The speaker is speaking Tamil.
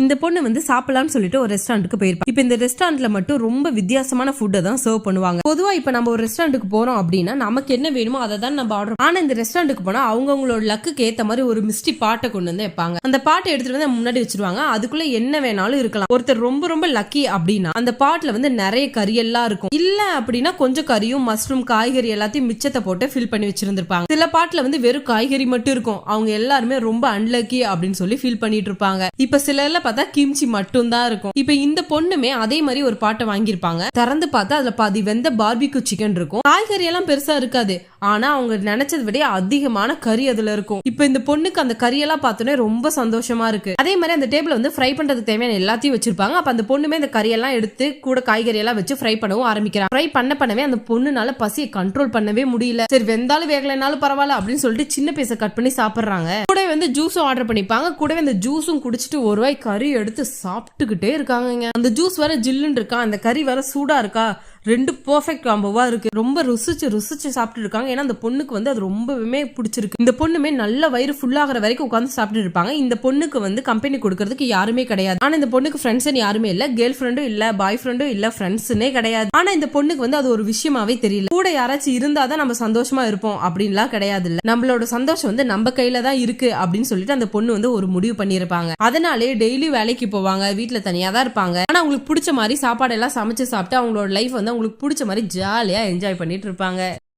இந்த பொண்ணு வந்து சாப்பிடலாம்னு சொல்லிட்டு ஒரு ரெஸ்டாரண்ட்டுக்கு போயிருப்பாங்க. இப்ப இந்த ரெஸ்டாரண்ட்ல மட்டும் ரொம்ப வித்தியாசமான ஃபுட்டை தான் சர்வ் பண்ணுவாங்க. பொதுவா இப்ப நம்ம ஒரு ரெஸ்டாரண்ட்டுக்கு போறோம் அப்படின்னா நமக்கு என்ன வேணுமோ அதை தான் நம்ம ஆர்டர். ஆனா இந்த ரெஸ்டாரண்ட்டுக்கு போனா அவங்களோட லக்குக்கு ஏத்த மாதிரி ஒரு மிஸ்டி பாட்டை கொண்டு வந்து வைப்பாங்க. அந்த பாட்டை எடுத்துட்டு வந்து முன்னாடி வச்சிருவாங்க. அதுக்குள்ள என்ன வேணாலும் இருக்கலாம். ஒருத்தர் ரொம்ப ரொம்ப லக்கி அப்படின்னா அந்த பாட்டுல வந்து நிறைய கறி எல்லாம் இருக்கும். இல்ல அப்படின்னா கொஞ்சம் கறியும் மஷ்ரூம் காய்கறி எல்லாத்தையும் மிச்சத்தை போட்டு ஃபில் பண்ணி வச்சிருந்திருப்பாங்க. சில பாட்டுல வந்து வெறும் காய்கறி மட்டும் இருக்கும். அவங்க எல்லாருமே ரொம்ப அன்லக்கி அப்படின்னு சொல்லி ஃபீல் பண்ணிட்டு இருப்பாங்க. இப்ப சில எல்லாம் பார்த்தா கிம்ச்சி மட்டும் தான் இருக்கும். இப்ப இந்த பொண்ணுமே அதே மாதிரி ஒரு பாட்டை வாங்கியிருப்பாங்க. திறந்து பார்த்தா அதுல பாதி வெந்த பார்பிக்யூ சிக்கன் இருக்கும். காய்கறி எல்லாம் பெருசா இருக்காது. ஆனா அவங்க நினைச்சதை விட அதிகமான கறி அதுல இருக்கும். இப்ப இந்த பொண்ணுக்கு அந்த கறியெல்லாம் பார்த்தோன்னே ரொம்ப சந்தோஷமா இருக்கு. அதே மாதிரி அந்த டேபிள் வந்து ஃப்ரை பண்றதுக்கு தேவையான எல்லாத்தையும் வச்சிருப்பாங்க. அப்ப அந்த பொண்ணுமே இந்த கறியெல்லாம் எடுத்து கூட காய்கறி எல்லாம் வச்சு ஃப்ரை பண்ணவும் ஆரம்பிக்கிறாங்க. ஃப்ரை பண்ணவே அந்த பொண்ணுனால பசியை கண்ட்ரோல் பண்ணவே முடியல. சரி வெந்தாலும் வேகலைனாலும் பரவாயில்ல அப்படின்னு சொல்லிட்டு சின்ன பீஸை கட் பண்ணி சாப்பிடுறாங்க. கூடவே வந்து ஜூஸும் ஆர்டர் பண்ணிப்பாங்க. கூடவே அந்த ஜூஸும் குடிச்சிட்டு ஒரு வாய் கறி எடுத்து சாப்பிட்டுக்கிட்டே இருக்காங்க. அந்த ஜூஸ் வேற ஜில்லுன்னு இருக்கா, அந்த கறி வேற சூடா இருக்கா. ரெண்டு பெர்ஃபெக்ட் காம்போவா இருக்கு. ரொம்ப ருசிச்சு சாப்பிட்டு இருக்காங்க. ஏன்னா அந்த பொண்ணுக்கு வந்து அது ரொம்பவே பிடிச்சிருக்கு. இந்த பொண்ணுமே நல்ல வயிறு ஃபுல் ஆகிற வரைக்கும் உட்காந்து சாப்பிட்டு இருப்பாங்க. இந்த பொண்ணுக்கு வந்து கம்பெனி கொடுக்கறதுக்கு யாருமே கிடையாது. ஆனா இந்த பொண்ணுக்கு ஃப்ரெண்ட்ஸ் யாருமே இல்ல. கேர்ள் ஃப்ரெண்டும் இல்ல, பாய் ஃப்ரெண்டும் இல்ல, ஃப்ரெண்ட்ஸ்னே கிடையாது. ஆனா இந்த பொண்ணுக்கு வந்து அது ஒரு விஷயமாவே தெரியல. கூட யாராச்சும் இருந்தாதான் நம்ம சந்தோஷமா இருப்போம் அப்படின்லாம் கிடையாது. இல்ல நம்மளோட சந்தோஷம் வந்து நம்ம கையில தான் இருக்கு அப்படின்னு சொல்லிட்டு அந்த பொண்ணு வந்து ஒரு முடிவு பண்ணிருப்பாங்க. அதனாலே டெய்லி வேலைக்கு போவாங்க. வீட்டுல தனியா தான் இருப்பாங்க. ஆனா அவங்களுக்கு பிடிச்ச மாதிரி சாப்பாடு எல்லாம் சமைச்சு சாப்பிட்டு அவங்களோட லைஃப் வந்து அவங்களுக்கு பிடிச்ச மாதிரி ஜாலியா என்ஜாய் பண்ணிட்டு இருப்பாங்க.